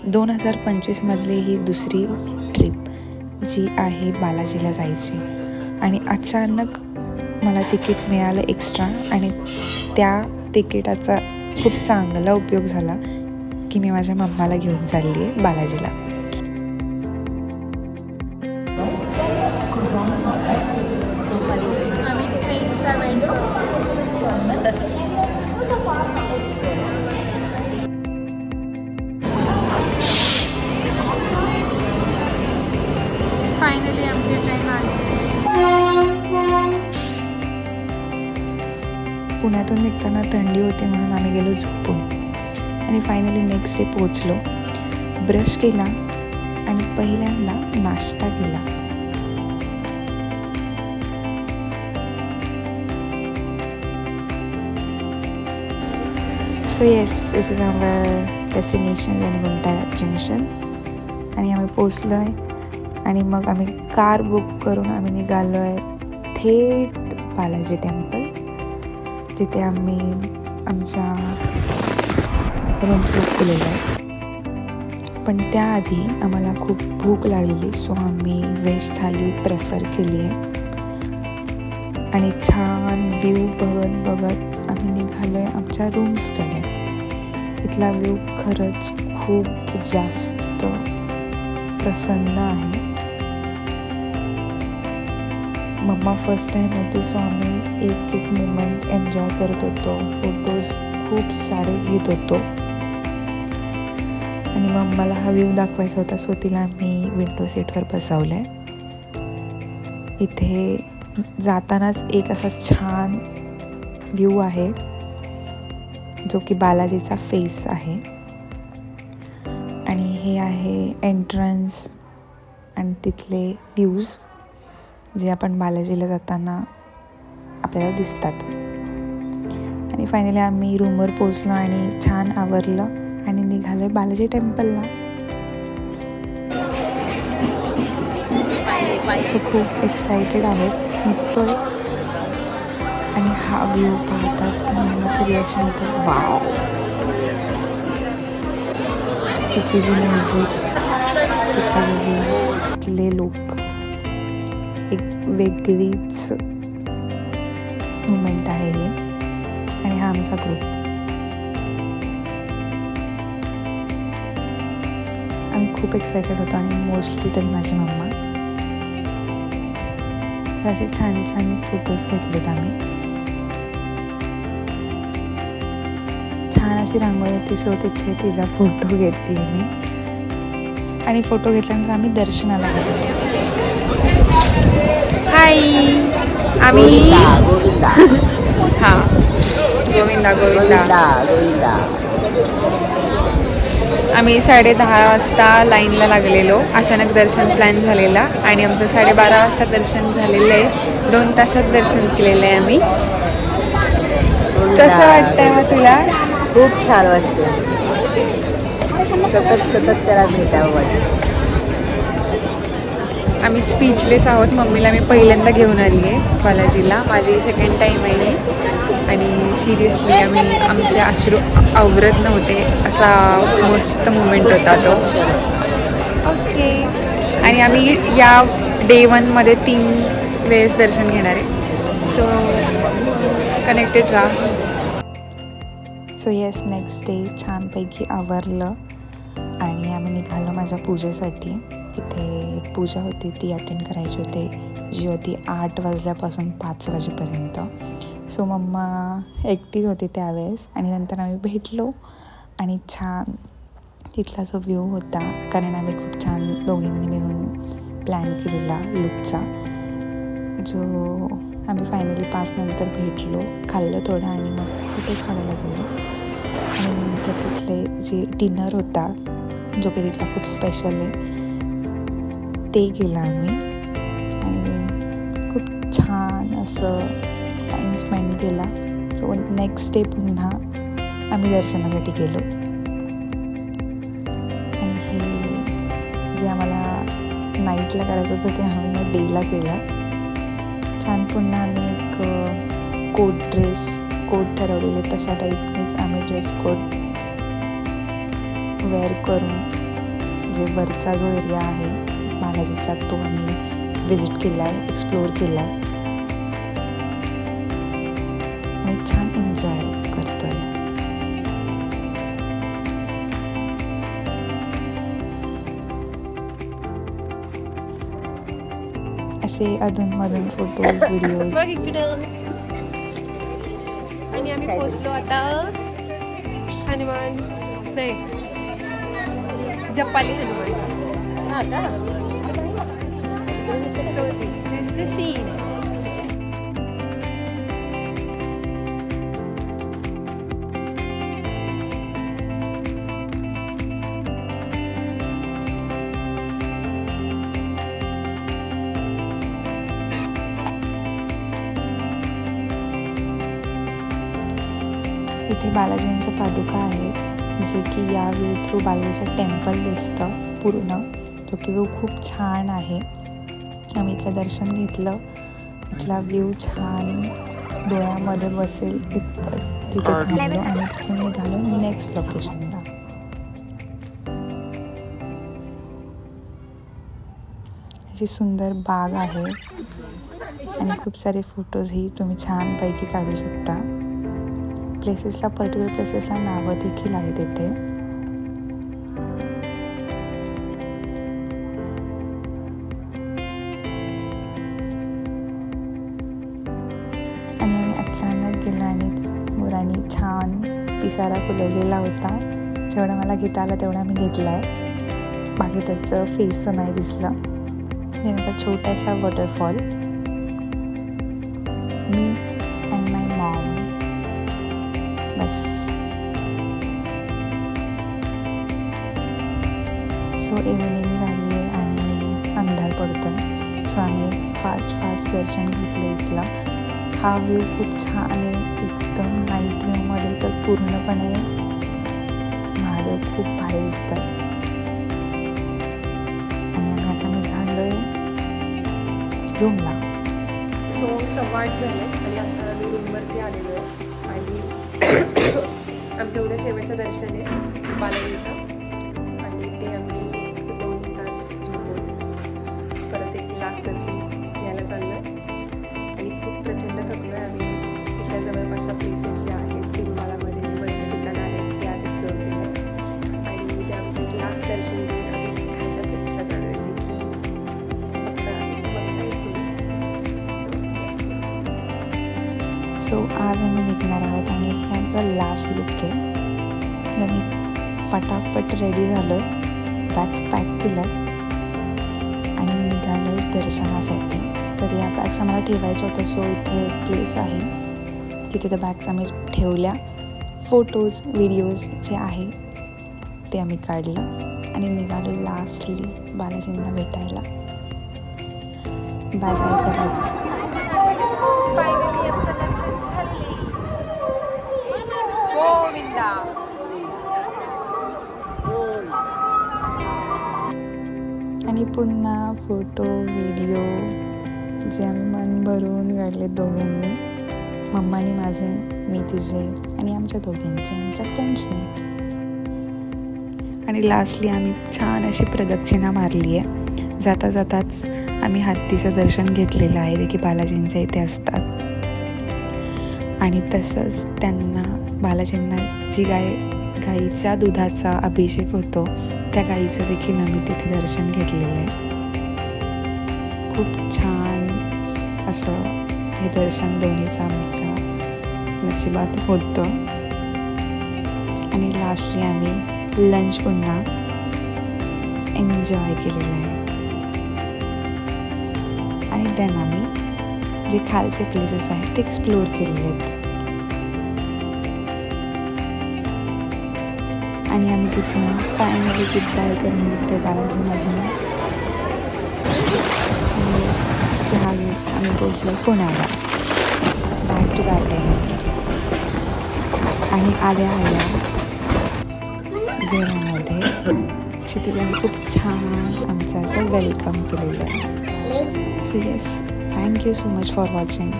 2025मधली ही दुसरी ट्रिप जी आहे बालाजीला जायची. आणि अचानक मला तिकीट मिळालं एक्स्ट्रा आणि त्या तिकिटाचा खूप चांगला उपयोग झाला की मी माझ्या मम्माला घेऊन चालली आहे बालाजीला. आम्ही ट्रेनचा वेट करू. फायनली आमची ट्रेन आली. पुण्यातून निघताना थंडी होती म्हणून आम्ही गेलो झोपून आणि फायनली नेक्स्ट डे पोचलो. ब्रश केला आणि पहिल्यांदा नाश्ता केला. So yes, this is our destination Renigunta junction. आणि आम्ही पोचलो आहे आणि मग आम्ही कार बुक करून आम्ही निघालो आहे थेट बालाजी टेम्पल, जिथे आम्ही आमच्या रूम्स बुक केलेल्या आहेत. पण त्याआधी आम्हाला खूप भूक लागलेली, सो आम्ही व्हेज थाली प्रेफर केली आहे. आणि छान व्ह्यू बघत बघत आम्ही निघालो आहे आमच्या रूम्सकडे. इथला व्ह्यू खरंच खूप जास्त प्रसन्न आहे. मम्मा फर्स्ट टाईम होती, सो आम्ही एक एक मोमेंट एन्जॉय करत होतो. फोटोज खूप सारे घेत होतो आणि मम्माला हा व्ह्यू दाखवायचा होता, सो तिला मी विंडो सीटवर बसवलं आहे. इथे जातानाच एक असा छान व्ह्यू आहे जो की बालाजीचा फेस आहे. आणि हे आहे एंट्रन्स आणि तिथले व्ह्यूज जे आपण बालाजीला जाताना आपल्याला दिसतात. आणि फायनली आम्ही रूमवर पोचलो आणि छान आवरलं आणि निघालो बालाजी टेम्पलला. खूप एक्सायटेड आहेत, निघतोय. आणि हा व्ह्यू पाहताच मम्मीचं रिॲक्शन होतं, वाव. तिथली जी म्युझिक, तिथले लोक, एक वेगळीच मुमेंट आहे हे. आणि हा आमचा ग्रुप. आम्ही खूप एक्सायटेड होतो आणि मोस्टली तरी माझी मम्मा. असे छान छान फोटोज घेतलेत आम्ही. छान अशी रांगोळी होती, सो तिथे तिचा फोटो घेते मी. आणि फोटो घेतल्यानंतर आम्ही दर्शनाला गेलो. हाय, आम्ही हां, गोविंदा गोविंदा. आम्ही 10:30 वाजता लाईनला लागलेलो. अचानक दर्शन प्लॅन झालेला आणि आमचं 12:30 वाजता दर्शन झालेलं आहे. 2 तासात दर्शन केलेलं आहे आम्ही. कसं वाटतंय मग तुला? खूप छान वाटते. सतत त्याला भेटावं वाटतं. आम्ही स्पीचलेस आहोत. मम्मीला मी पहिल्यांदा घेऊन आली आहे बालाजीला. माझी सेकंड टाईम आहे आणि सिरियसली आमचे अश्रू आवरत नव्हते. असा मस्त मुमेंट होता तो. ओके. आणि आम्ही या डे 1मध्ये 3 वेळेस दर्शन घेणार आहे. सो कनेक्टेड राहा. सो येस, नेक्स्ट डे छानपैकी आवरलं आणि आम्ही निघालो माझ्या पूजेसाठी. तिथे एक पूजा होती, ती अटेंड करायची होती, जी होती 8 वाजल्यापासून 5 वाजेपर्यंत. सो मम्मा एकटीच होती त्यावेळेस. आणि नंतर आम्ही भेटलो आणि छान तिथला जो व्ह्यू होता, कारण आम्ही खूप छान दोघींनी मिळून प्लॅन केलेला लुकचा, जो आम्ही फायनली 5 नंतर भेटलो, खाल्लं थोडं आणि मग तिथेच काढायला गेलो. आणि नंतर तिथले जे डिनर होता, जो की तिथला खूप स्पेशल आहे, ते केलं आम्ही. आणि खूप छान असं टाईम स्पेंड केला. सो नेक्स्ट डे पुन्हा आम्ही दर्शनासाठी गेलो. आणि हे जे आम्हाला नाईटला करायचं होतं ते आम्ही डेला केलं. छान पुन्हा आम्ही एक कोट ठरवलेले, तशा टाईपनेच आम्ही ड्रेस कोड वेअर करून जे वरचा जो एरिया आहे बालाजीचा तो आम्ही विजिट केला आहे, एक्सप्लोअर केला आहे आणि छान एन्जॉय करतो आहे. असे अधूनमधून फोटोज व्हिडिओज. बघ इकडं. आणि आम्ही पोचलो आता हनुमान नाही जपाली हनुमान. हा का? So this is the scene. इथे बालाजींच्या पादुका आहेत जे की या व्ह्यू थ्रू बालाजीचं टेम्पल दिसतं पूर्ण. तो की व्ह्यू खूप छान आहे. आम्ही इथलं दर्शन घेतलं. इथला व्ह्यू छान डोळ्यामध्ये बसेल इतपत तिथे थांबलो आणि तिथून निघालो नेक्स्ट लोकेशनला. अशी सुंदर बाग आहे आणि खूप सारे फोटोजही तुम्ही छानपैकी काढू शकता. प्लेसेसला पर्टिक्युलर प्लेसेसला नावं देखील आहेत इथे. आणि आम्ही अचानक गेलो आणि मोरांनी छान पिसारा फुलवलेला होता. जेवढा मला घेता आला तेवढा मी घेतला आहे. बाकी त्याचं फेस तर नाही दिसलं. त्यांचा छोटासा waterfall. Me and my Maugham. Bus. So evening झाली आहे आणि अंधार पडतो आहे. सो आम्ही फास्ट दर्शन घेतलं इथलं. हा व्ह्यू खूप छान आहे एकदम. नाईट व्ह्यूमध्ये तर पूर्णपणे महादेव खूप भारी दिसतात. आणि आम्ही आता निघालो आहे रूमला. सो 8:15 झाले आणि आता आम्ही रूमवरती आलेलो आहे आणि आमचं उद्या शेवटचं दर्शन आहे बालाजीचं आणि ते आम्ही 2 तास झोपून परत एक लास्ट दर्शन घ्यायला चाललो आहे आणि खूप प्रचंड थकलो आहे. आम्ही इथल्या जवळपासच्या प्लेसेस ज्या आहेत तिरुमलामध्ये वरचे ठिकाणं आहेत ते आज एक्सप्लोअर केलं आणि उद्या आमचं एक लास्ट दर्शन घेऊन आम्ही खायच्या प्लेसेसला जाणार आहे जे की फक्त सो आज आम्ही निघणार आहोत आणि हे आमचा लास्ट लुक आहे. आम्ही फटाफट रेडी झालो, बॅग्स पॅक केल्यात आणि निघालो आहे दर्शनासाठी. तर या बॅग्स आम्हाला ठेवायच्या होत्या. सो इथे एक प्लेस आहे तिथे त्या बॅग्स आम्ही ठेवल्या. फोटोज व्हिडिओज जे आहे ते आम्ही काढलं आणि निघालो लास्टली बालाजींना भेटायला. बाय बाय करत. फायनली आमचं दर्शन झाले. गोविंदा. आणि पुन्हा फोटो व्हिडिओ जे आम्ही मन भरून काढले दोघांनी. मम्मानी माझे, मी तिचे आणि आमच्या दोघांचे, आमच्या फ्रेंड्सने. आणि लास्टली आम्ही छान अशी प्रदक्षिणा मारली आहे. जाता जाताच आम्ही हत्तीचं दर्शन घेतलेलं आहे जे की बालाजींच्या इथे असतात. आणि तसंच त्यांना बालाजींना जी गाईच्या दुधाचा अभिषेक होतो त्या गाईचं देखील आम्ही तिथे दर्शन घेतलेलं आहे. खूप छान असं हे दर्शन दोन्हीचं आमच्या नशिबात होतं. आणि लास्टली आम्ही लंच पुन्हा एन्जॉय केलेलं आहे. आणि देन आम्ही जे खालचे प्लेसेस आहेत ते एक्सप्लोअर केलेले आहेत. आणि आम्ही तिथून फायनली गुड-बाय करून निघतो बालाजीमधून. चहा घेत आम्ही पोचलो पुण्याला. Back to back. आणि आल्या घरामध्ये क्षितिजाने खूप छान आमचं असं वेलकम केलेलं आहे. So yes, thank you so much for watching.